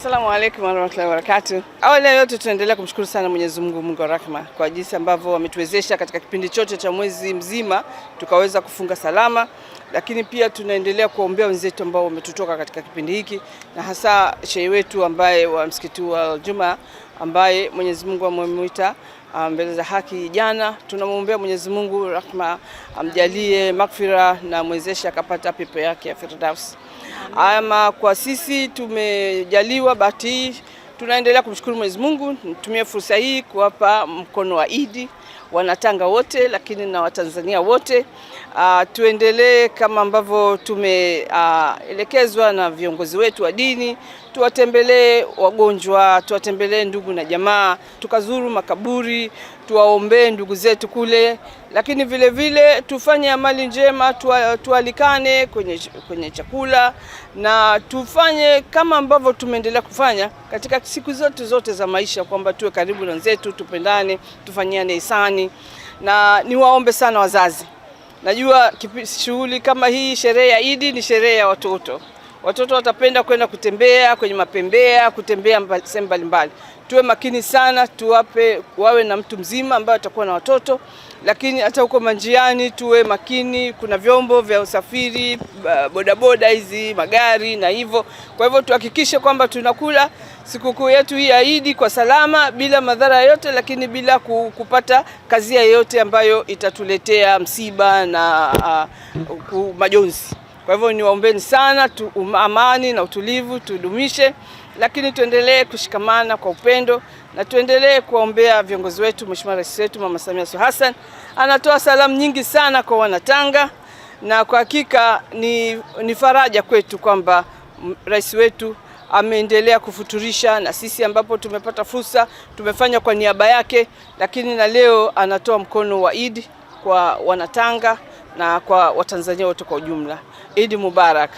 Asalamu alaykum warahmatullahi wabarakatuh. Awali ya yote tunaendelea kumshukuru sana Mwenyezi Mungu, Mungu wa rahma, kwa jinsi ambavyo ametuwezesha katika kipindi chote cha mwezi mzima tukaweza kufunga salama, lakini pia tunaendelea kuombea wenzetu ambao wametutoka katika kipindi hiki, na hasa shehe wetu ambaye wa msikiti wa Al-Juma ambaye Mwenyezi Mungu amemuita mbele za haki jana. Tunamwombea Mwenyezi Mungu rahma, amjalie maghfira na mwezeshe akapata pepo yake ya Firdaus. Ama kwa sisi tumejaliwa bahati hii, tunaendelea kumshukuru Mwenyezi Mungu. Nitumie fursa hii kuwapa mkono wa Idi Wanatanga wote, lakini na Watanzania wote. Tuendelee kama ambavyo tumeelekezwa na viongozi wetu wa dini, tuwatembelee wagonjwa, tuwatembelee ndugu na jamaa, tukazuru makaburi, tuwaombee ndugu zetu kule, lakini vile vile tufanye amali njema, tualikane kwenye chakula, na tufanye kama ambavyo tumeendelea kufanya katika siku zote za maisha, kwamba tuwe karibu na wenzetu, tupendane, tufanyiane ihsani. Na niwaombe sana wazazi, najua shughuli kama hii, sherehe ya Idi ni sherehe ya watoto. Watoto watapenda kwenda kutembea kwenye mapembea, kutembea sehemu mbalimbali. Tuwe makini sana, wawe na mtu mzima ambaye atakuwa na watoto, lakini hata huko manjiani tuwe makini. Kuna vyombo vya usafiri, bodaboda hizi, magari na hivyo. Kwa hivyo tuhakikishe kwamba tunakula sikukuu yetu hii ya Idi kwa salama, bila madhara yote, lakini bila kupata kazi yoyote ambayo itatuletea msiba na majonzi. Kwa hivyo niwaombeni sana, amani na utulivu tudumishe, lakini tuendelee kushikamana kwa upendo, na tuendelee kuombea viongozi wetu. Mheshimiwa Rais wetu Mama Samia Suluhu Hassan anatoa salamu nyingi sana kwa Wanatanga, na kwa hakika ni faraja kwetu kwamba rais wetu ameendelea kufuturisha, na sisi ambapo tumepata fursa tumefanya kwa niaba yake, lakini na leo anatoa mkono wa Idi kwa Wanatanga na kwa Watanzania wote kwa ujumla. Idi Mubarak.